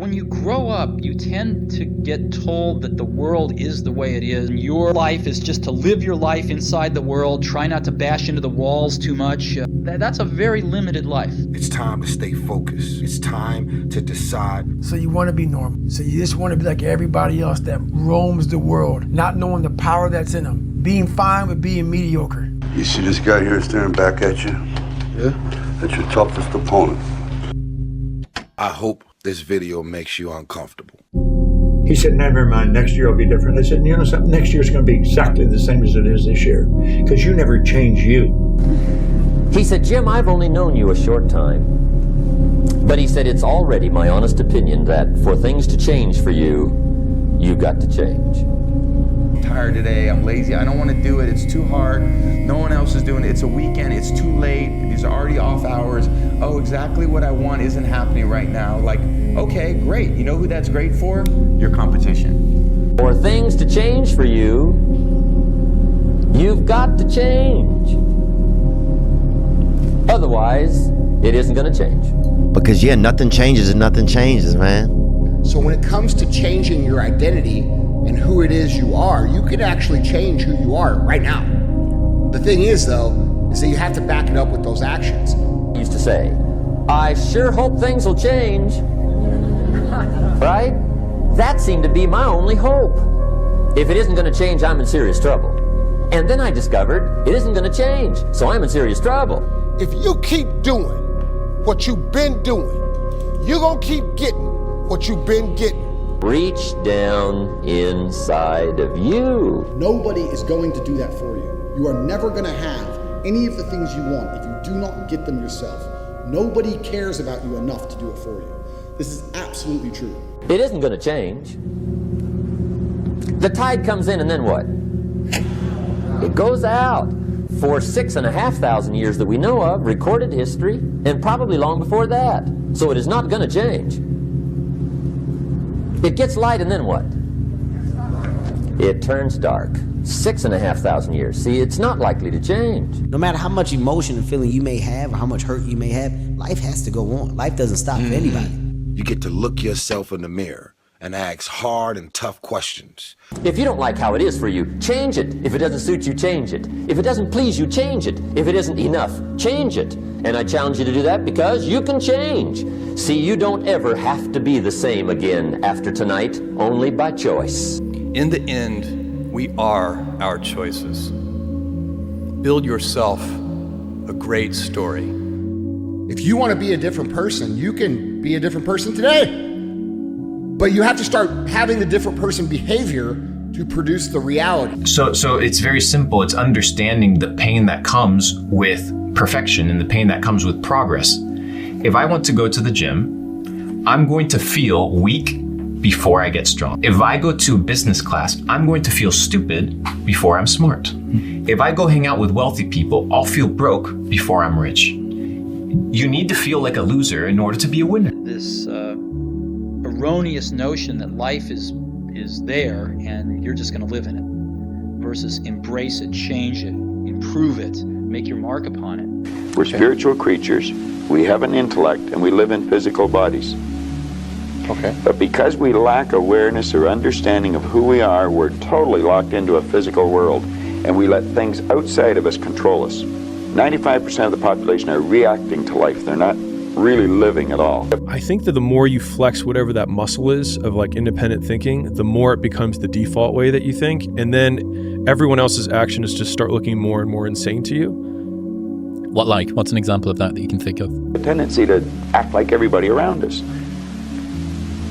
When you grow up, you tend to get told that the world is the way it is. Your life is just to live your life inside the world, try not to bash into the walls too much. That's a very limited life. It's time to stay focused. It's time to decide. So you want to be normal. So you just want to be like everybody else that roams the world, not knowing the power that's in them. Being fine with being mediocre. You see this guy here staring back at you? Yeah? That's your toughest opponent. I hope this video makes you uncomfortable. He said, never mind, next year will be different. I said, you know something, next year's going to be exactly the same as it is this year, because you never change you. He said, Jim, I've only known you a short time. But he said, it's already my honest opinion that for things to change for you, you've got to change. I'm tired today, I'm lazy, I don't want to do it, it's too hard, no one else is doing it, it's a weekend, it's too late, these are already off hours, oh, exactly what I want isn't happening right now. Like, okay, great, you know who that's great for? Your competition. For things to change for you, you've got to change. Otherwise, it isn't going to change. Because yeah, nothing changes and nothing changes, man. So when it comes to changing your identity and who it is you are, you can actually change who you are right now. The thing is, though, is that you have to back it up with those actions. I used to say, I sure hope things will change. Right? That seemed to be my only hope. If it isn't going to change, I'm in serious trouble. And then I discovered it isn't going to change, so I'm in serious trouble. If you keep doing what you've been doing, you're going to keep getting what you've been getting. Reach down inside of you. Nobody is going to do that for you. You are never going to have any of the things you want if you do not get them yourself. Nobody cares about you enough to do it for you. This is absolutely true. It isn't going to change. The tide comes in and then what? It goes out. For 6,500 years that we know of, recorded history, and probably long before that. So it is not going to change. It gets light and then what? It turns dark. 6,500 years. See, it's not likely to change. No matter how much emotion and feeling you may have or how much hurt you may have, life has to go on. Life doesn't stop for anybody. You get to look yourself in the mirror and ask hard and tough questions. If you don't like how it is for you, change it. If it doesn't suit you, change it. If it doesn't please you, change it. If it isn't enough, change it. And I challenge you to do that because you can change. See, you don't ever have to be the same again after tonight, only by choice. In the end, we are our choices. Build yourself a great story. If you want to be a different person, you can be a different person today. But you have to start having the different person behavior to produce the reality. So it's very simple. It's understanding the pain that comes with perfection and the pain that comes with progress. If I want to go to the gym, I'm going to feel weak before I get strong. If I go to business class, I'm going to feel stupid before I'm smart. If I go hang out with wealthy people, I'll feel broke before I'm rich. You need to feel like a loser in order to be a winner. This erroneous notion that life is there and you're just going to live in it, versus embrace it, change it, improve it, make your mark upon it. We're spiritual creatures, we have an intellect, and we live in physical bodies. Okay. But because we lack awareness or understanding of who we are, we're totally locked into a physical world, and we let things outside of us control us. 95% of the population are reacting to life. They're not really living at all. I think that the more you flex whatever that muscle is of like independent thinking, the more it becomes the default way that you think, and then everyone else's actions just start looking more and more insane to you. What's an example of that you can think of? The tendency to act like everybody around us.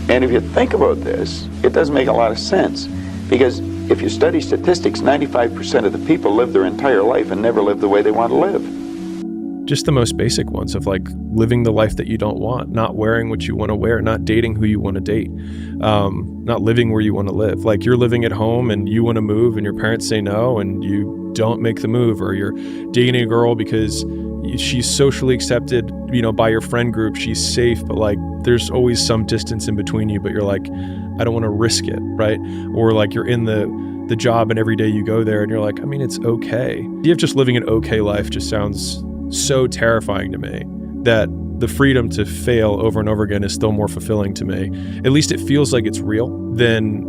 And if you think about this, it doesn't make a lot of sense, because if you study statistics, 95% of the people live their entire life and never live the way they want to live. Just the most basic ones of like living the life that you don't want, not wearing what you want to wear, not dating who you want to date, not living where you want to live. Like you're living at home and you want to move and your parents say no and you don't make the move, or you're dating a girl because she's socially accepted, by your friend group, she's safe, but like there's always some distance in between you, but you're like, I don't want to risk it, right? Or like you're in the job and every day you go there and you're like, it's okay. The idea of just living an okay life just sounds so terrifying to me that the freedom to fail over and over again is still more fulfilling to me. At least it feels like it's real than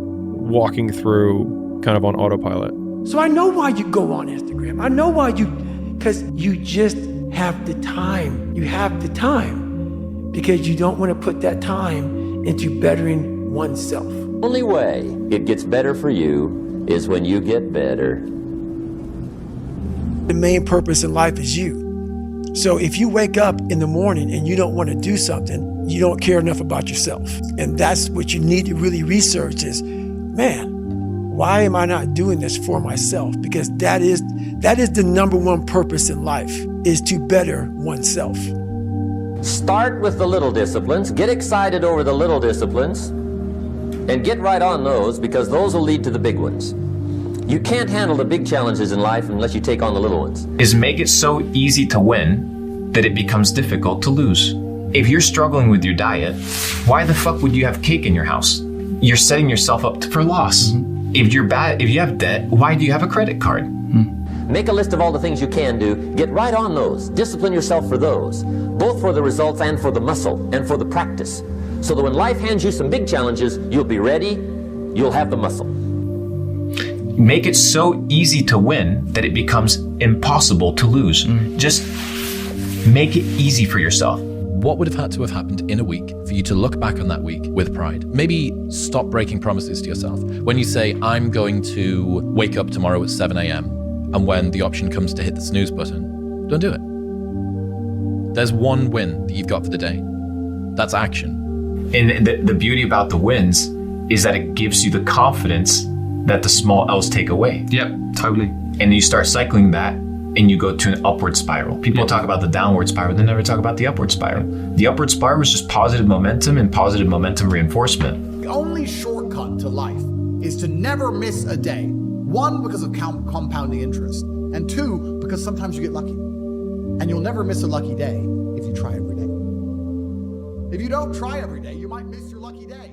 walking through kind of on autopilot. So I know why you go on Instagram. I know why because you just have the time. You have the time because you don't want to put that time into bettering oneself. The only way it gets better for you is when you get better. The main purpose in life is you. So if you wake up in the morning and you don't want to do something, you don't care enough about yourself. And that's what you need to really research is, man, why am I not doing this for myself? Because that is the number one purpose in life, is to better oneself. Start with the little disciplines, get excited over the little disciplines, and get right on those, because those will lead to the big ones. You can't handle the big challenges in life unless you take on the little ones. Is make it so easy to win that it becomes difficult to lose. If you're struggling with your diet, why the fuck would you have cake in your house? You're setting yourself up for loss. If you have debt, why do you have a credit card? Make a list of all the things you can do. Get right on those. Discipline yourself for those, both for the results and for the muscle and for the practice. So that when life hands you some big challenges, you'll be ready, you'll have the muscle. Make it so easy to win that it becomes impossible to lose. Just make it easy for yourself. What would have had to have happened in a week for you to look back on that week with pride? Maybe stop breaking promises to yourself. When you say, I'm going to wake up tomorrow at 7 a.m., and when the option comes to hit the snooze button, don't do it. There's one win that you've got for the day. That's action. And the beauty about the wins is that it gives you the confidence that the small L's take away. Yep, totally. And you start cycling that, and you go to an upward spiral. People talk about the downward spiral, they never talk about the upward spiral. The upward spiral is just positive momentum and positive momentum reinforcement. The only shortcut to life is to never miss a day. One, because of compounding interest, and two, because sometimes you get lucky. And you'll never miss a lucky day if you try every day. If you don't try every day, you might miss your lucky day.